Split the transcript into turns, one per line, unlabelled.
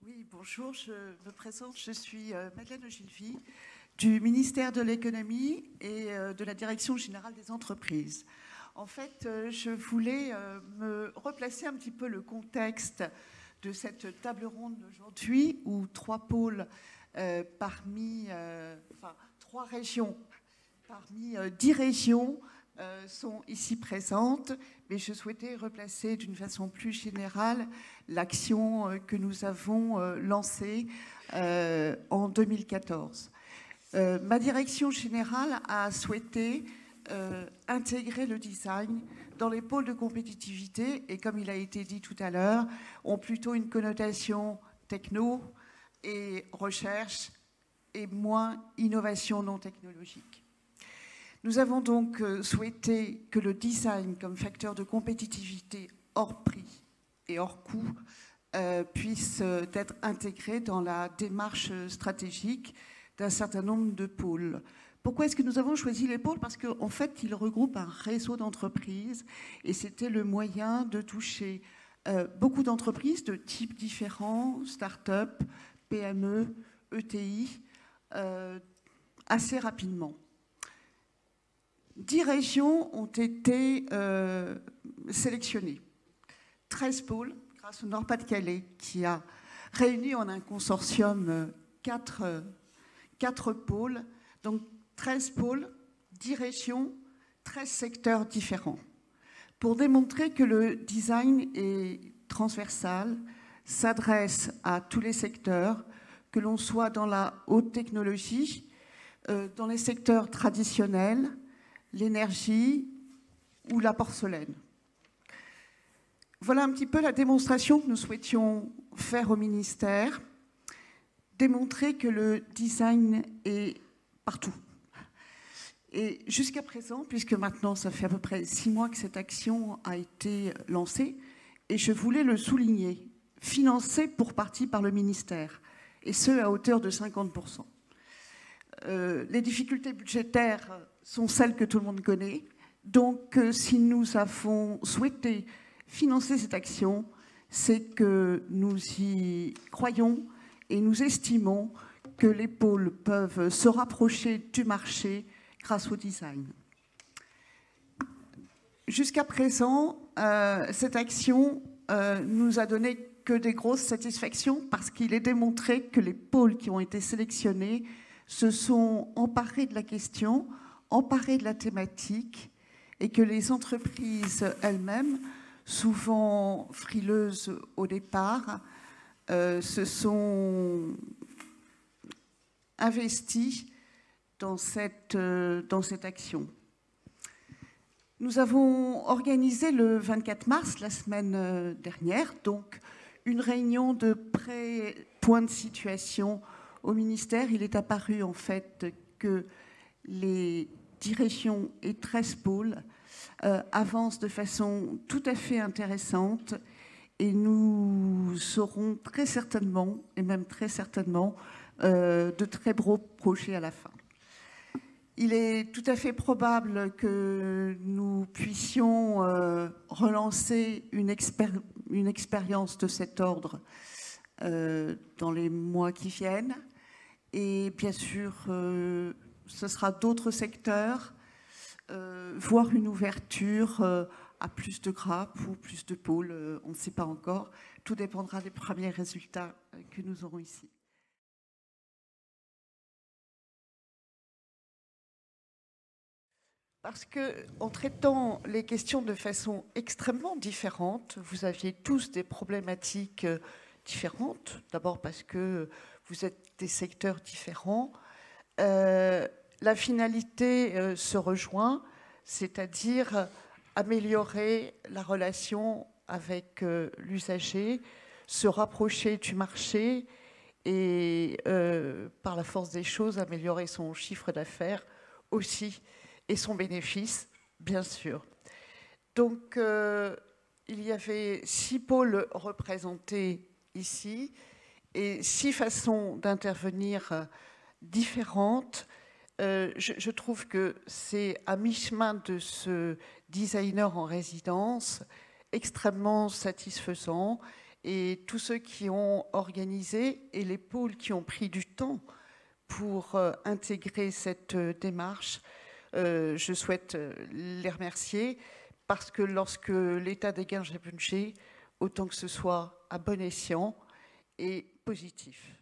Oui, bonjour, je me présente, je suis Madeleine Ogilvy du ministère de l'économie et de la direction générale des entreprises. En fait, je voulais me replacer un petit peu le contexte de cette table ronde d'aujourd'hui où trois régions parmi 10 régions sont ici présentes, mais je souhaitais replacer d'une façon plus générale l'action que nous avons lancée en 2014. Ma direction générale a souhaité intégrer le design dans les pôles de compétitivité et, comme il a été dit tout à l'heure, ont plutôt une connotation techno et recherche et moins innovation non technologique. Nous avons donc souhaité que le design comme facteur de compétitivité hors prix et hors coût puisse être intégré dans la démarche stratégique d'un certain nombre de pôles. Pourquoi est-ce que nous avons choisi les pôles? Parce qu'en fait, ils regroupent un réseau d'entreprises et c'était le moyen de toucher beaucoup d'entreprises de types différents, start-up, PME, ETI, assez rapidement. 10 régions ont été sélectionnées. 13 pôles, grâce au Nord-Pas-de-Calais, qui a réuni en un consortium 4 pôles. Donc 13 pôles, 10 régions, 13 secteurs différents. Pour démontrer que le design est transversal, s'adresse à tous les secteurs, que l'on soit dans la haute technologie, dans les secteurs traditionnels, l'énergie ou la porcelaine. Voilà un petit peu la démonstration que nous souhaitions faire au ministère, démontrer que le design est partout. Et jusqu'à présent, puisque maintenant ça fait à peu près 6 mois que cette action a été lancée, et je voulais le souligner, financée pour partie par le ministère, et ce à hauteur de 50%. Les difficultés budgétaires sont celles que tout le monde connaît. Donc, si nous avons souhaité financer cette action, c'est que nous y croyons et nous estimons que les pôles peuvent se rapprocher du marché grâce au design. Jusqu'à présent, cette action nous a donné que des grosses satisfactions parce qu'il est démontré que les pôles qui ont été sélectionnés se sont emparés de la question, emparés de la thématique et que les entreprises elles-mêmes, souvent frileuses au départ, se sont investies dans cette action. Nous avons organisé le 24 mars, la semaine dernière, donc une réunion de pré-point de situation au ministère. Il est apparu en fait que les 10 régions et 13 pôles avancent de façon tout à fait intéressante et nous saurons très certainement, et même très certainement, de très gros projets à la fin. Il est tout à fait probable que nous puissions relancer une expérience de cet ordre dans les mois qui viennent. Et bien sûr, ce sera d'autres secteurs, voire une ouverture à plus de grappes ou plus de pôles, on ne sait pas encore. Tout dépendra des premiers résultats que nous aurons ici. Parce qu'en traitant les questions de façon extrêmement différente, vous aviez tous des problématiques différentes. D'abord parce que vous êtes des secteurs différents. La finalité se rejoint, c'est-à-dire améliorer la relation avec l'usager, se rapprocher du marché et, par la force des choses, améliorer son chiffre d'affaires aussi et son bénéfice, bien sûr. Donc, il y avait 6 pôles représentés ici et 6 façons d'intervenir différentes. Je trouve que c'est à mi-chemin de ce designer en résidence extrêmement satisfaisant Et tous ceux qui ont organisé et les pôles qui ont pris du temps pour intégrer cette démarche, je souhaite les remercier parce que lorsque l'État dégage un budget, autant que ce soit à bon escient et positif.